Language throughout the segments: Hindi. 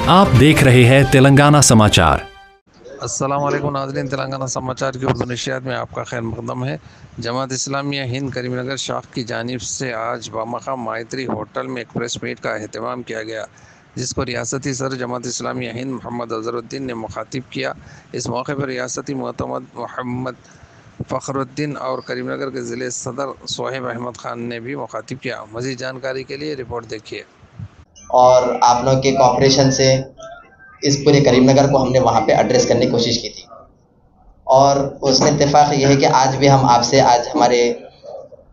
आप देख रहे हैं तेलंगाना समाचार। अस्सलाम वालेकुम नाज़रीन, तेलंगाना समाचार की उर्दू नशियात में आपका खैर मक़दम है। जमात इस्लामिया हिंद करीमनगर शाख की जानिब से आज बामक़ाम माइत्री होटल में एक प्रेस मीट का अहतमाम किया गया, जिसको रियासती सदर जमात इस्लामिया हिंद मोहम्मद अज़हरुद्दीन ने मुखातिब किया। इस मौके पर रियासती मुअतमद मोहम्मद फ़खरुद्दीन और करीमनगर के ज़िले सदर सोहेब अहमद ख़ान ने भी मुखातिब किया। मज़ीद जानकारी के लिए रिपोर्ट देखिए। और आप लोग के कोऑपरेशन से इस पूरे करीमनगर को हमने वहाँ पे एड्रेस करने की कोशिश की थी, और उसमें इत्तेफाक ये है कि आज भी हम आपसे, आज हमारे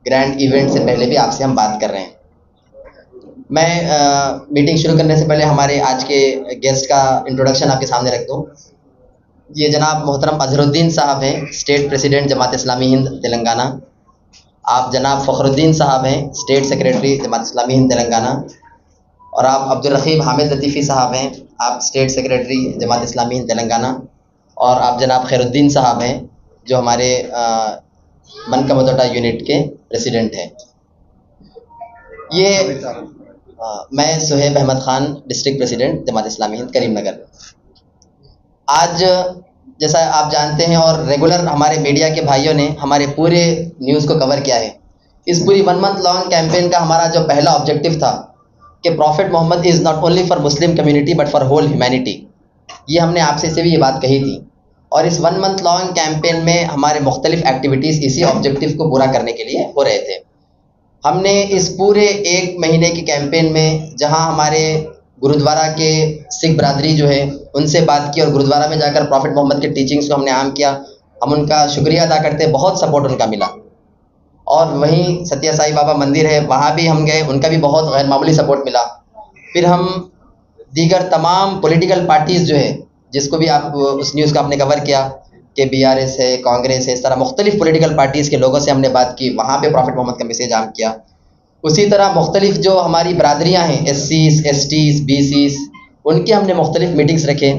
ग्रैंड इवेंट से पहले भी आपसे हम बात कर रहे हैं। मैं मीटिंग शुरू करने से पहले हमारे आज के गेस्ट का इंट्रोडक्शन आपके सामने रख दूँ। ये जनाब मोहतरम अज़हरुद्दीन साहब हैं, स्टेट प्रेसिडेंट जमात इस्लामी हिंद तेलंगाना। आप जनाब फ़खरुद्दीन साहब हैं, स्टेट सेक्रेटरी जमात इस्लामी हिंद तेलंगाना। और आप अब्दुल रकीब हामिद लतीफ़ी साहब हैं, आप स्टेट सेक्रेटरी जमात इस्लामी हिंद तेलंगाना। और आप जनाब खैरुद्दीन साहब हैं, जो हमारे मनकमदोटा यूनिट के प्रेसिडेंट हैं। मैं सोहेब अहमद ख़ान, डिस्ट्रिक्ट प्रेसिडेंट जमात इस्लामी हिंद करीमनगर। आज जैसा आप जानते हैं और रेगुलर हमारे मीडिया के भाइयों ने हमारे पूरे न्यूज़ को कवर किया है। इस पूरी 1 मंथ लॉन्ग कैंपेन का हमारा जो पहला ऑब्जेक्टिव था कि prophet Mohammed is not only for Muslim community but for whole humanity, ये हमने आपसे से भी ये बात कही थी। और इस 1 मंथ लॉन्ग कैंपेन में हमारे मुख्तलिफ एक्टिविटीज़ इसी ऑब्जेक्टिव को पूरा करने के लिए हो रहे थे। हमने इस पूरे 1 महीने की कैंपेन में जहां हमारे गुरुद्वारा के सिख बरादरी जो है उनसे बात की और गुरुद्वारा में जाकर प्रॉफिट मोहम्मद के टीचिंग्स को हमने आम किया। हम उनका शुक्रिया अदा करते हैं, बहुत सपोर्ट उनका मिला। और वहीं सत्या साई बाबा मंदिर है, वहाँ भी हम गए, उनका भी बहुत गैर मामूली सपोर्ट मिला। फिर हम दीगर तमाम पॉलिटिकल पार्टीज़ जो है, जिसको भी आप उस न्यूज़ का आपने कवर किया कि BRS है, कांग्रेस है, इस तरह मुख्तलिफ पॉलिटिकल पार्टीज़ के लोगों से हमने बात की, वहाँ पे प्रॉफिट मोहम्मद का मैसेज आम किया। उसी तरह मुख्तलिफ जो हमारी बरादरियाँ हैं, SCs, STs, BCs, उनकी हमने मुख्तलिफ मीटिंग्स रखे।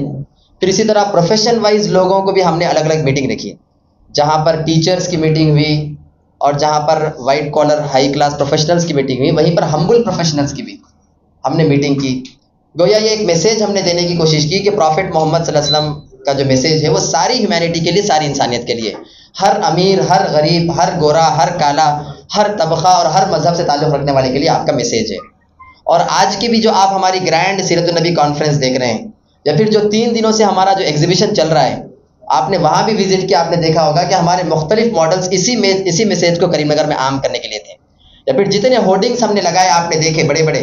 फिर इसी तरह प्रोफेशन वाइज लोगों को भी हमने अलग अलग मीटिंग रखी, जहाँ पर टीचर्स की मीटिंग हुई और जहाँ पर white collar high class professionals की मीटिंग हुई, वहीं पर हम्बल प्रोफेशनल्स की भी हमने मीटिंग की। गोया ये एक मैसेज हमने देने की कोशिश की कि प्रॉफिट मोहम्मद सल्लल्लाहु अलैहि वसल्लम का जो मैसेज है वो सारी ह्यूमैनिटी के लिए, सारी इंसानियत के लिए, हर अमीर, हर गरीब, हर गोरा, हर काला, हर तबका और हर मज़हब से ताल्लुक़ रखने वाले के लिए आपका मैसेज है। और आज की भी जो आप हमारी ग्रैंड सीरत नबी कॉन्फ्रेंस देख रहे हैं, या फिर जो 3 दिनों से हमारा जो एग्जीबिशन चल रहा है, आपने वहाँ भी विजिट किया, आपने देखा होगा कि हमारे मुख्तलिफ मॉडल्स इसी मैसेज को करीमनगर में आम करने के लिए थे। या फिर जितने होर्डिंग्स हमने लगाए आपने देखे बड़े बड़े,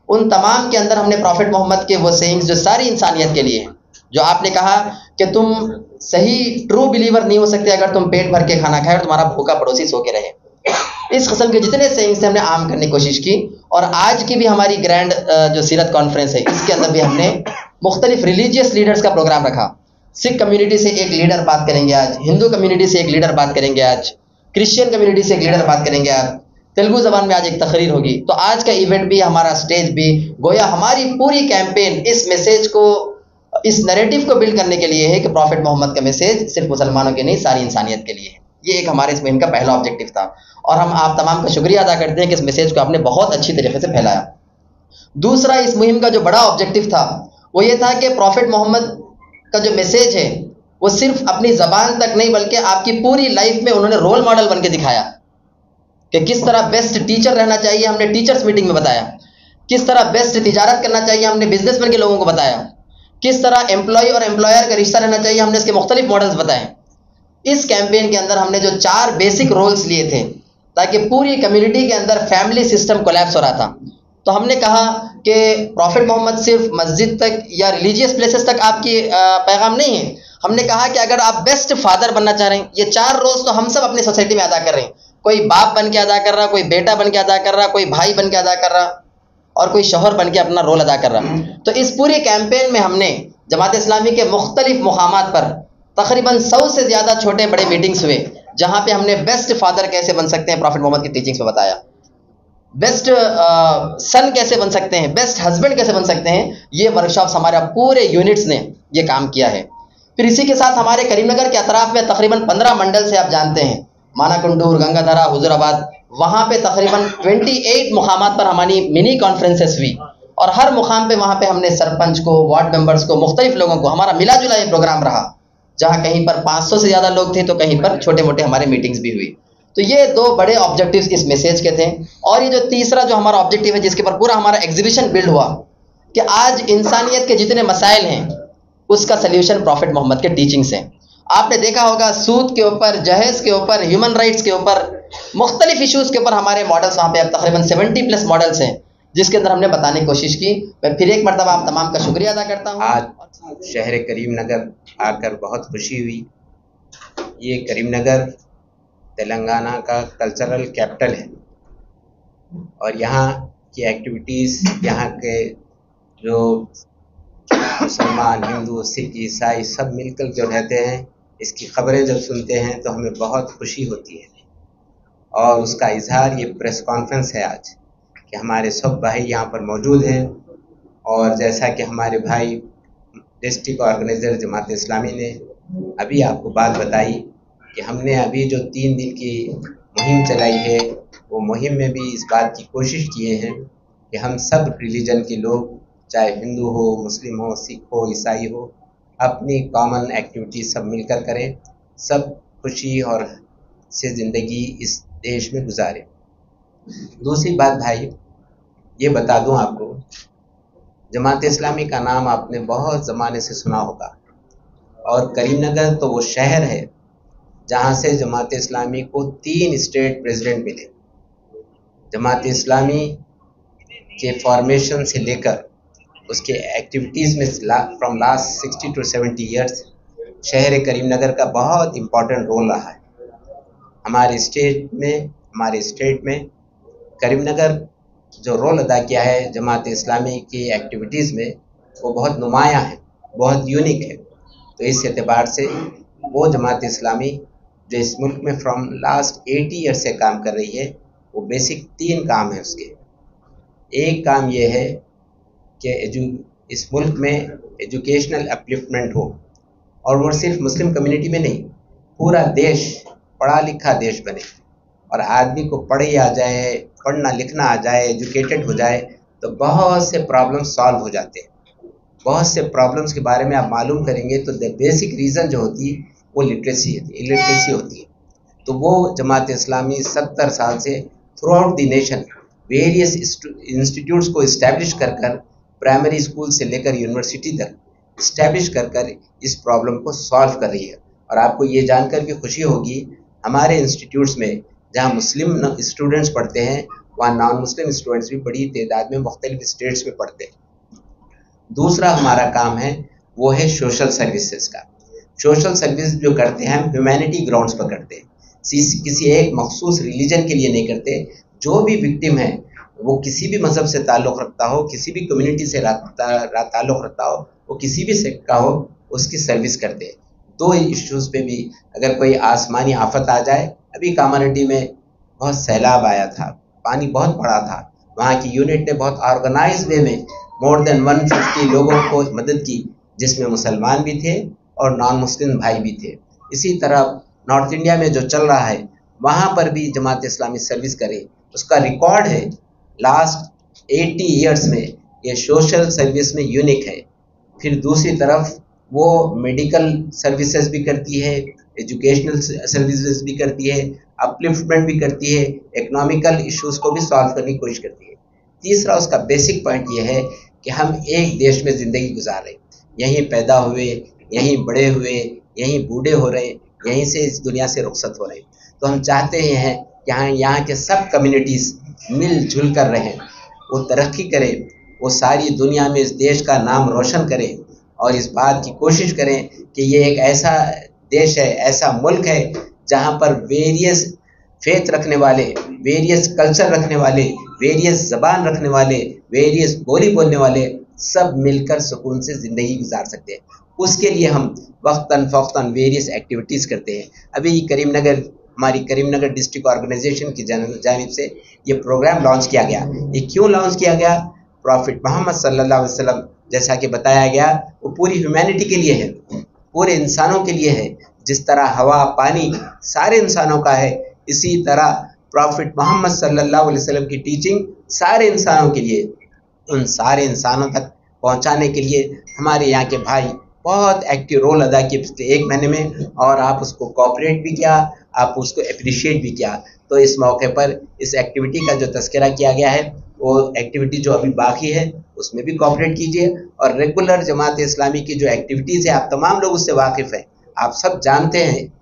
उन तमाम के अंदर हमने प्रॉफिट मोहम्मद के वो सेइंग्स जो सारी इंसानियत के लिए हैं, जो आपने कहा कि तुम सही ट्रू बिलीवर नहीं हो सकते अगर तुम पेट भर के खाना खाए और तुम्हारा भूखा पड़ोसी सो के रहे। इस किस्म के जितने सेइंग्स थे हमने आम करने की कोशिश की। और आज की भी हमारी ग्रैंड जो सीरत कॉन्फ्रेंस है, इसके अंदर भी हमने मुख्तलिफ रिलीजियस लीडर्स का प्रोग्राम रखा। सिख कम्युनिटी से एक लीडर बात करेंगे आज, हिंदू कम्युनिटी से एक लीडर बात करेंगे आज, क्रिश्चियन कम्युनिटी से एक लीडर बात करेंगे आज, तेलुगु ज़बान में आज एक तकरीर होगी। तो आज का इवेंट भी, हमारा स्टेज भी, गोया हमारी पूरी कैंपेन इस मैसेज को, इस नैरेटिव को बिल्ड करने के लिए है कि प्रॉफिट मोहम्मद का मैसेज सिर्फ मुसलमानों के नहीं, सारी इंसानियत के लिए है। ये एक हमारे इस मुहिम का पहला ऑब्जेक्टिव था, और हम आप तमाम का शुक्रिया अदा करते हैं कि इस मैसेज को आपने बहुत अच्छी तरीके से फैलाया। दूसरा, इस मुहिम का जो बड़ा ऑब्जेक्टिव था वो ये था कि प्रॉफिट मोहम्मद का जो मैसेज है वो सिर्फ अपनी ज़बान तक नहीं, बल्कि आपकी पूरी लाइफ में उन्होंने रोल मॉडल बन के दिखाया कि किस तरह बेस्ट टीचर रहना चाहिए, हमने टीचर्स मीटिंग में बताया। किस तरह बेस्ट तिजारत करना चाहिए, हमने बिजनेसमैन के लोगों को बताया। किस तरह एम्प्लॉय और एम्प्लॉयर का रिश्ता रहना चाहिए, हमने इसके मुख्तलिफ मॉडल्स बताए। इस कैंपेन के अंदर हमने जो 4 बेसिक रोल्स लिए थे, ताकि पूरी कम्युनिटी के अंदर फैमिली सिस्टम कोलैप्स हो रहा था, तो हमने कहा कि प्रॉफिट मोहम्मद सिर्फ मस्जिद तक या रिलीजियस प्लेसेस तक आपकी पैगाम नहीं है। हमने कहा कि अगर आप बेस्ट फादर बनना चाह रहे हैं, ये 4 रोल्स तो हम सब अपनी सोसाइटी में अदा कर रहे हैं। कोई बाप बन के अदा कर रहा, कोई बेटा बन के अदा कर रहा, कोई भाई बन के अदा कर रहा, और कोई शौहर बन के अपना रोल अदा कर रहा। तो इस पूरी कैंपेन में हमने जमात इस्लामी के मुख्तलिफ मुकामात पर तकरीबन 100 से ज़्यादा छोटे बड़े मीटिंग्स हुए, जहाँ पे हमने बेस्ट फादर कैसे बन सकते हैं प्रॉफिट मोहम्मद की टीचिंग्स में बताया, बेस्ट सन कैसे बन सकते हैं, बेस्ट हस्बैंड कैसे बन सकते हैं। ये वर्कशॉप्स हमारे पूरे यूनिट्स ने ये काम किया है। फिर इसी के साथ हमारे करीमनगर के अतराफ में तकरीबन 15 मंडल से आप जानते हैं, मानाकुंडूर, गंगाधरा, हुजूराबाद, वहाँ पे तकरीबन 28 मुकामात पर हमारी मिनी कॉन्फ्रेंसेस हुई। और हर मुकाम पे वहाँ पे हमने सरपंच को, वार्ड मेंबर्स को, मुख्तलिफ लोगों को, हमारा मिला जुला ये प्रोग्राम रहा, जहाँ कहीं पर 500 से ज़्यादा लोग थे तो कहीं पर छोटे मोटे हमारे मीटिंग्स भी हुई। तो ये 2 बड़े ऑब्जेक्टिव्स इस मैसेज के थे। और ये जो तीसरा जो हमारा ऑब्जेक्टिव है, जिसके ऊपर पूरा हमारा एग्जीबिशन बिल्ड हुआ, कि आज इंसानियत के जितने मसाइल हैं उसका सल्यूशन प्रॉफिट मोहम्मद के टीचिंग्स हैं। आपने देखा होगा सूद के ऊपर, जहेज के ऊपर, ह्यूमन राइट्स के ऊपर, मुख्तलिफ इशूज़ के ऊपर हमारे मॉडल्स वहाँ पे अब तकरीबन 70+ मॉडल्स हैं, जिसके अंदर हमने बताने की कोशिश की। मैं फिर एक मरतबा आप तमाम का शुक्रिया अदा करता हूँ। आज शहर करीमनगर आकर बहुत खुशी हुई। ये करीमनगर तेलंगाना का कल्चरल कैपिटल है और यहाँ की एक्टिविटीज़, यहाँ के जो मुसलमान, हिंदू, सिख, ईसाई सब मिलकर जो रहते हैं, इसकी खबरें जब सुनते हैं तो हमें बहुत खुशी होती है। और उसका इजहार ये प्रेस कॉन्फ्रेंस है आज, कि हमारे सब भाई यहाँ पर मौजूद हैं। और जैसा कि हमारे भाई डिस्ट्रिक्ट ऑर्गेनाइजर जमात इस्लामी ने अभी आपको बात बताई कि हमने अभी जो 3 दिन की मुहिम चलाई है, वो मुहिम में भी इस बात की कोशिश किए हैं कि हम सब रिलीजन के लोग, चाहे हिंदू हो, मुस्लिम हो, सिख हो, ईसाई हो, अपनी कॉमन एक्टिविटी सब मिलकर करें, सब खुशी और से ज़िंदगी इस देश में गुजारें। दूसरी बात भाई, ये बता दूं आपको, जमात इस्लामी का नाम आपने बहुत ज़माने से सुना होगा, और करीमनगर तो वो शहर है जहाँ से जमात इस्लामी को 3 स्टेट प्रेसिडेंट मिले। जमात इस्लामी के फॉर्मेशन से लेकर उसके एक्टिविटीज़ में फ्रॉम लास्ट 60 to 70 ईयर्स शहर करीमनगर का बहुत इम्पोर्टेंट रोल रहा है। हमारे स्टेट में करीमनगर जो रोल अदा किया है जमात इस्लामी की एक्टिविटीज़ में, वो बहुत नुमायाँ है, बहुत यूनिक है। तो इस एतबार से वो जमात इस्लामी जो इस मुल्क में फ्रॉम लास्ट 80 ईयर्स से काम कर रही है, वो बेसिक 3 काम है उसके। एक काम ये है कि इस मुल्क में एजुकेशनल अपलिफ्टमेंट हो, और वो सिर्फ मुस्लिम कम्युनिटी में नहीं, पूरा देश पढ़ा लिखा देश बने, और आदमी को पढ़ना लिखना आ जाए, एजुकेटेड हो जाए, तो बहुत से प्रॉब्लम्स सॉल्व हो जाते हैं। बहुत से प्रॉब्लम्स के बारे में आप मालूम करेंगे तो द बेसिक रीज़न जो होती है वो इलिटरेसी होती है। तो वो जमात इस्लामी 70 साल से through out the nation various institutes को इस्टेब्लिश कर प्राइमरी स्कूल से लेकर यूनिवर्सिटी तक इस्टेब्लिश कर इस प्रॉब्लम को सॉल्व कर रही है। और आपको ये जानकर भी खुशी होगी, हमारे इंस्टीट्यूट्स में जहाँ मुस्लिम स्टूडेंट्स पढ़ते हैं, वहाँ नॉन मुस्लिम स्टूडेंट्स भी बड़ी तादाद में मुख्तलिफ स्टेट्स में पढ़ते हैं। दूसरा हमारा काम है वो है सोशल सर्विसेज का। सोशल सर्विस जो करते हैं हम ह्यूमैनिटी ग्राउंड्स पर करते हैं, किसी एक मखसूस रिलीजन के लिए नहीं करते। जो भी विक्टिम है वो किसी भी मज़हब से ताल्लुक़ रखता हो, किसी भी कम्युनिटी से ताल्लुक़ रखता हो, वो किसी भी सेक्ट का हो, उसकी सर्विस करते हैं। 2 इश्यूज़ पे भी अगर कोई आसमानी आफत आ जाए, अभी कामारेड्डी में बहुत सैलाब आया था, पानी बहुत बड़ा था, वहाँ की यूनिट ने बहुत ऑर्गेनाइज वे में मोर देन 150 लोगों को मदद की, जिसमें मुसलमान भी थे और नॉन मुस्लिम भाई भी थे। इसी तरह नॉर्थ इंडिया में जो चल रहा है, वहाँ पर भी जमात इस्लामी सर्विस करे, उसका रिकॉर्ड है लास्ट 80 ईयर्स में, ये सोशल सर्विस में यूनिक है। फिर दूसरी तरफ वो मेडिकल सर्विसेज भी करती है, एजुकेशनल सर्विसेज भी करती है, अपलिफ्टमेंट भी करती है, इकोनॉमिकल इश्यूज़ को भी सॉल्व करने की कोशिश करती है। तीसरा उसका बेसिक पॉइंट ये है कि हम एक देश में ज़िंदगी गुजार रहे, यहीं पैदा हुए, यहीं बड़े हुए, यहीं बूढ़े हो रहे, यहीं से इस दुनिया से रुखसत हो रहे। तो हम चाहते हैं कि यहाँ के सब कम्युनिटीज़ मिलजुल कर रहें, वो तरक्की करें, वो सारी दुनिया में इस देश का नाम रोशन करें, और इस बात की कोशिश करें कि ये एक ऐसा देश है, ऐसा मुल्क है जहाँ पर वेरियस फेथ रखने वाले, वेरियस कल्चर रखने वाले, वेरियस ज़बान रखने वाले, वेरियस बोली बोलने वाले सब मिलकर सुकून से ज़िंदगी गुजार सकते हैं। उसके लिए हम वक्तन फ़ौक़तन वेरियस एक्टिविटीज़ करते हैं। अभी हमारी करीमनगर डिस्ट्रिक्ट ऑर्गेनाइजेशन की जानिब से ये प्रोग्राम लॉन्च किया गया। ये क्यों लॉन्च किया गया? प्रॉफिट मोहम्मद सल्लल्लाहु अलैहि वसल्लम जैसा कि बताया गया, वो पूरी ह्यूमैनिटी के लिए है, पूरे इंसानों के लिए है। जिस तरह हवा पानी सारे इंसानों का है, इसी तरह प्रॉफिट मोहम्मद सल्लल्लाहु अलैहि वसल्लम की टीचिंग सारे इंसानों के लिए। उन सारे इंसानों तक पहुंचाने के लिए हमारे यहाँ के भाई बहुत एक्टिव रोल अदा किए पिछले 1 महीने में, और आप उसको कोऑपरेट भी किया, आप उसको अप्रिशिएट भी किया। तो इस मौके पर इस एक्टिविटी का जो तस्करा किया गया है, वो एक्टिविटी जो अभी बाकी है उसमें भी कोऑपरेट कीजिए, और रेगुलर जमात इस्लामी की जो एक्टिविटीज़ है आप तमाम लोग उससे वाकिफ़ हैं, आप सब जानते हैं,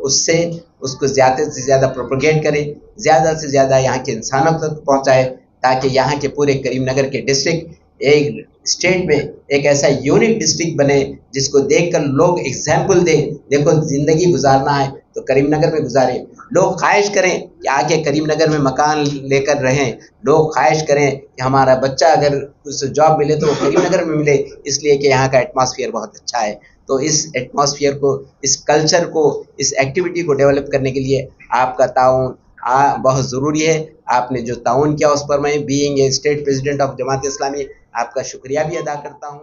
उससे उसको ज़्यादा से ज़्यादा प्रोपोगेट करें, ज़्यादा से ज़्यादा यहाँ के इंसानों तक पहुँचाएं, ताकि यहाँ के पूरे करीमनगर के डिस्ट्रिक्ट एक स्टेट में एक ऐसा यूनिक डिस्ट्रिक्ट बने जिसको देखकर लोग एग्जाम्पल दें, देखो ज़िंदगी गुजारना है तो करीमनगर में गुजारें। लोग ख्वाहिश करें कि आके करीमनगर में मकान लेकर रहें, लोग ख्वाहिश करें कि हमारा बच्चा अगर उसे जॉब मिले तो वो करीमनगर में मिले, इसलिए कि यहाँ का एटमॉस्फेयर बहुत अच्छा है। तो इस एटमॉस्फेयर को, इस कल्चर को, इस एक्टिविटी को डेवलप करने के लिए आपका ताउन बहुत ज़रूरी है। आपने जो ताउन किया उस पर मैं being a state president of Jamaat Islami आपका शुक्रिया भी अदा करता हूँ।